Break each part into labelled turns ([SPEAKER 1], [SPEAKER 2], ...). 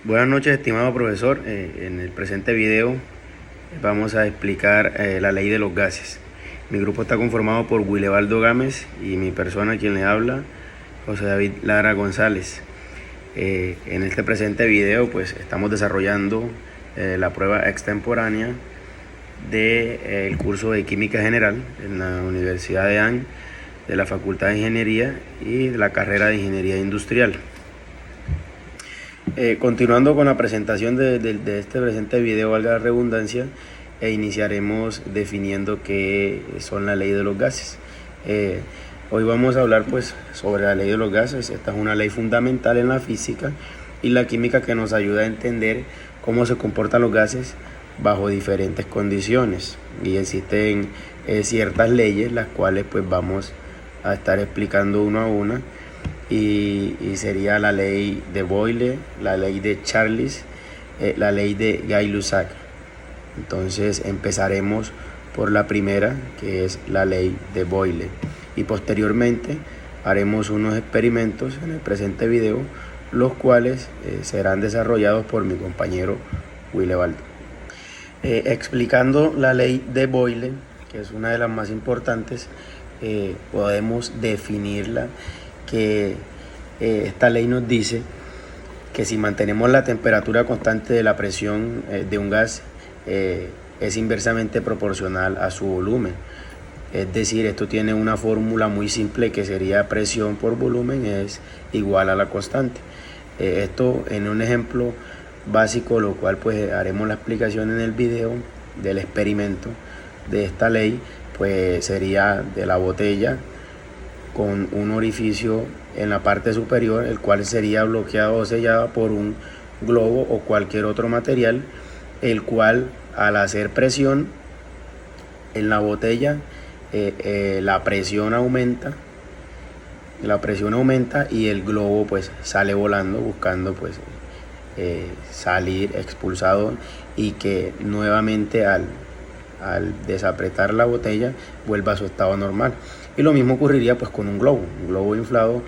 [SPEAKER 1] Buenas noches, estimado profesor. En el presente video vamos a explicar la ley de los gases. Mi grupo está conformado por Wilebaldo Gámez y mi persona, quien le habla, José David Lara González. En este presente video pues estamos desarrollando la prueba extemporánea del curso de Química General en la Universidad de AN, de la Facultad de Ingeniería y de la carrera de Ingeniería Industrial. Continuando con la presentación de este presente video, valga la redundancia, iniciaremos definiendo qué son la ley de los gases. Hoy vamos a hablar pues sobre la ley de los gases. Esta es una ley fundamental en la física y la química que nos ayuda a entender cómo se comportan los gases bajo diferentes condiciones, y existen ciertas leyes las cuales pues vamos a estar explicando una a una. Y sería la ley de Boyle, la ley de Charles, la ley de Gay-Lussac. Entonces empezaremos por la primera, que es la ley de Boyle, y posteriormente haremos unos experimentos en el presente video, los cuales serán desarrollados por mi compañero Wilebaldo. Explicando la ley de Boyle, que es una de las más importantes, podemos definirla, que esta ley nos dice que si mantenemos la temperatura constante de la presión de un gas, es inversamente proporcional a su volumen. Es decir, esto tiene una fórmula muy simple, que sería presión por volumen es igual a la constante. Esto en un ejemplo básico, lo cual pues haremos la explicación en el video del experimento de esta ley, pues sería de la botella con un orificio en la parte superior, el cual sería bloqueado o sellado por un globo o cualquier otro material, el cual al hacer presión en la botella, la presión aumenta y el globo pues sale volando buscando pues salir expulsado, y que nuevamente al desapretar la botella vuelva a su estado normal. Y lo mismo ocurriría pues con un globo inflado.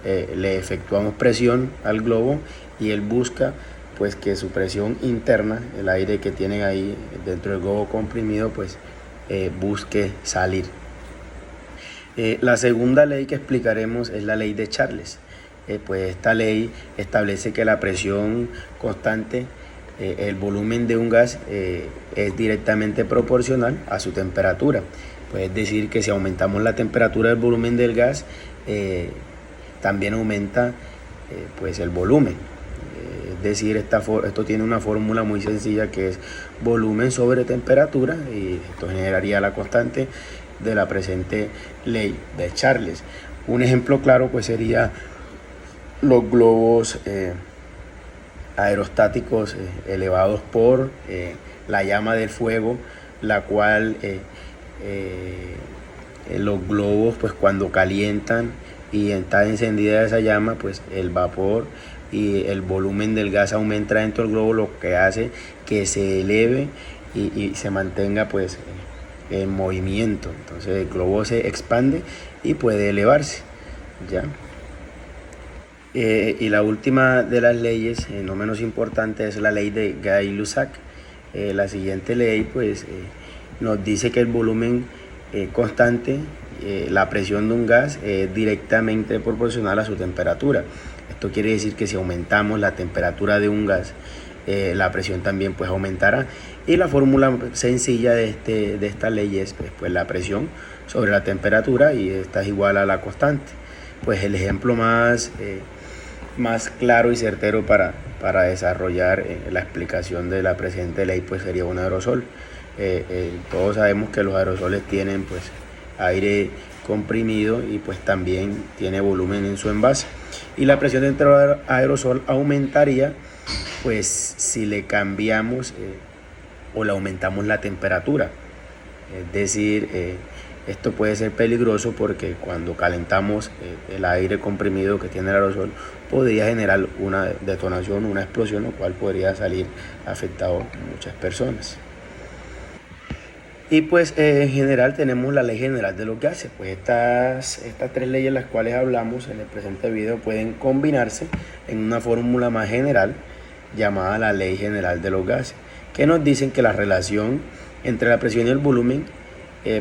[SPEAKER 1] Le efectuamos presión al globo y él busca pues que su presión interna, el aire que tiene ahí dentro del globo comprimido, pues busque salir. La segunda ley que explicaremos es la ley de Charles. Pues esta ley establece que la presión constante, el volumen de un gas, es directamente proporcional a su temperatura. Pues es decir, que si aumentamos la temperatura del volumen del gas, también aumenta pues el volumen. Es decir, esto tiene una fórmula muy sencilla, que es volumen sobre temperatura, y esto generaría la constante de la presente ley de Charles. Un ejemplo claro pues sería los globos aerostáticos elevados por la llama del fuego, la cual los globos pues cuando calientan y está encendida esa llama, pues el vapor y el volumen del gas aumenta dentro del globo, lo que hace que se eleve y se mantenga pues en movimiento. Entonces el globo se expande y puede elevarse, ¿ya? Y la última de las leyes, no menos importante, es la ley de Gay-Lussac. La siguiente ley pues nos dice que el volumen constante, la presión de un gas, es directamente proporcional a su temperatura. Esto quiere decir que si aumentamos la temperatura de un gas, la presión también pues aumentará. Y la fórmula sencilla de esta ley es pues la presión sobre la temperatura, y esta es igual a la constante. Pues el ejemplo más claro y certero para desarrollar la explicación de la presente ley pues sería un aerosol. Todos sabemos que los aerosoles tienen pues aire comprimido y pues también tiene volumen en su envase, y la presión dentro del aerosol aumentaría pues si le cambiamos o le aumentamos la temperatura. Es decir, esto puede ser peligroso porque cuando calentamos el aire comprimido que tiene el aerosol, podría generar una detonación, una explosión, lo cual podría salir afectado a muchas personas. Y pues en general tenemos la ley general de los gases. Pues estas tres leyes, las cuales hablamos en el presente video, pueden combinarse en una fórmula más general, llamada la Ley General de los Gases, que nos dicen que la relación entre la presión y el volumen,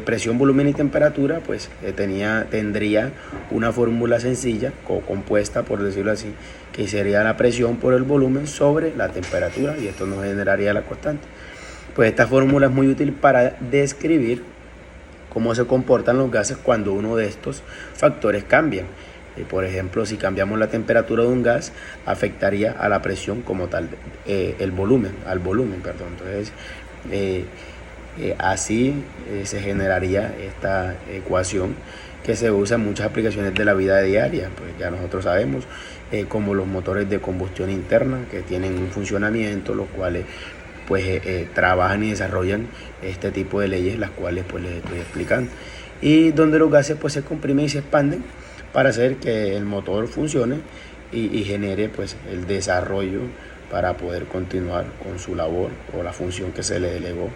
[SPEAKER 1] presión, volumen y temperatura, pues tendría una fórmula sencilla o compuesta, por decirlo así, que sería la presión por el volumen sobre la temperatura, y esto nos generaría la constante. Pues esta fórmula es muy útil para describir cómo se comportan los gases cuando uno de estos factores cambia. Por ejemplo, si cambiamos la temperatura de un gas, afectaría a la presión como tal, al volumen. Entonces, así se generaría esta ecuación que se usa en muchas aplicaciones de la vida diaria. Pues ya nosotros sabemos, como los motores de combustión interna, que tienen un funcionamiento, los cuales pues trabajan y desarrollan este tipo de leyes, las cuales pues les estoy explicando, y donde los gases pues se comprimen y se expanden para hacer que el motor funcione y genere pues el desarrollo para poder continuar con su labor o la función que se le delegó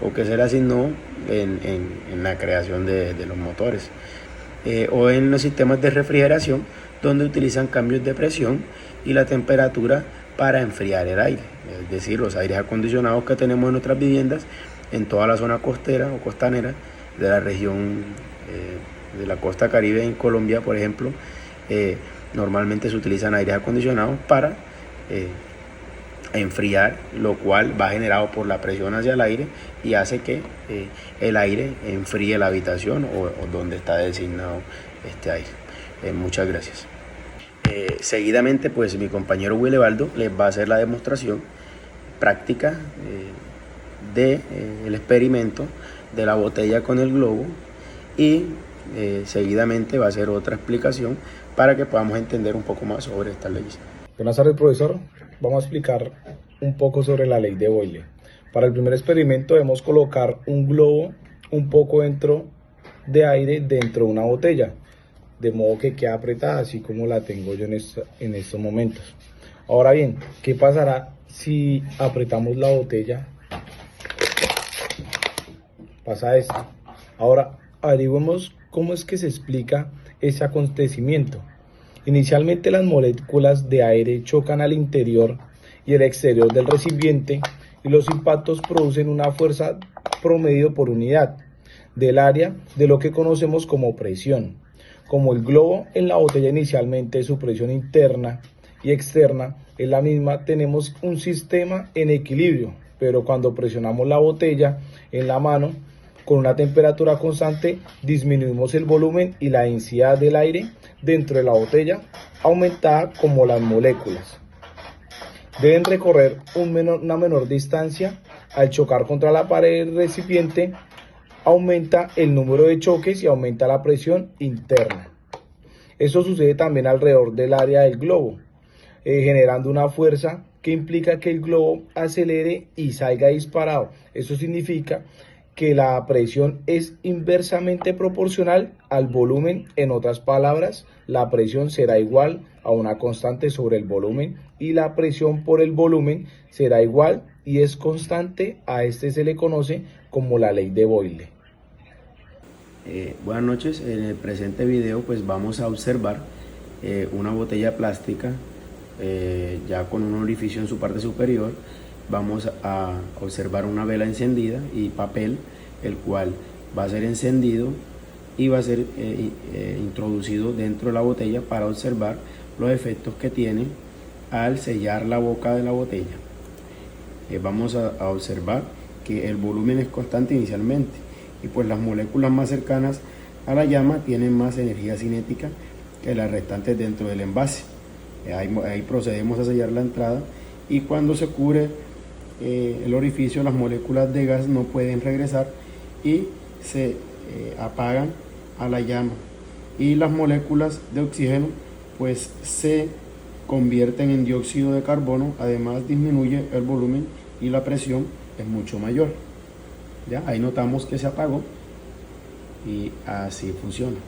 [SPEAKER 1] o que se le asignó en la creación de los motores, o en los sistemas de refrigeración, donde utilizan cambios de presión y la temperatura para enfriar el aire, es decir, los aires acondicionados que tenemos en nuestras viviendas en toda la zona costera o costanera de la región de la costa Caribe en Colombia, por ejemplo. Normalmente se utilizan aires acondicionados para enfriar, lo cual va generado por la presión hacia el aire y hace que el aire enfríe la habitación o donde está designado este aire. Muchas gracias. Seguidamente pues mi compañero Willebaldo les va a hacer la demostración práctica del experimento de la botella con el globo, y seguidamente va a hacer otra explicación para que podamos entender un poco más sobre estas leyes.
[SPEAKER 2] Buenas tardes, profesor. Vamos a explicar un poco sobre la ley de Boyle. Para el primer experimento debemos colocar un globo un poco dentro de aire dentro de una botella, de modo que quede apretada, así como la tengo yo en estos momentos. Ahora bien, ¿qué pasará si apretamos la botella? Pasa esto. Ahora, averiguemos cómo es que se explica ese acontecimiento. Inicialmente las moléculas de aire chocan al interior y el exterior del recipiente, y los impactos producen una fuerza promedio por unidad del área de lo que conocemos como presión. Como el globo en la botella inicialmente su presión interna y externa es la misma, tenemos un sistema en equilibrio, pero cuando presionamos la botella en la mano con una temperatura constante, disminuimos el volumen y la densidad del aire dentro de la botella, aumentada como las moléculas deben recorrer una menor distancia. Al chocar contra la pared del recipiente, aumenta el número de choques y aumenta la presión interna. Eso sucede también alrededor del área del globo, generando una fuerza que implica que el globo acelere y salga disparado. Eso significa que la presión es inversamente proporcional al volumen. En otras palabras, la presión será igual a una constante sobre el volumen, y la presión por el volumen será igual y es constante. A este se le conoce como la ley de Boyle.
[SPEAKER 1] Buenas noches. En el presente video pues vamos a observar una botella plástica ya con un orificio en su parte superior. Vamos a observar una vela encendida y papel, el cual va a ser encendido y va a ser introducido dentro de la botella para observar los efectos que tiene al sellar la boca de la botella. Vamos a observar que el volumen es constante inicialmente, y pues las moléculas más cercanas a la llama tienen más energía cinética que las restantes dentro del envase. Ahí procedemos a sellar la entrada, y cuando se cubre el orificio, las moléculas de gas no pueden regresar y se apagan a la llama, y las moléculas de oxígeno pues se convierten en dióxido de carbono. Además disminuye el volumen y la presión es mucho mayor. Ya ahí notamos que se apagó, y así funciona.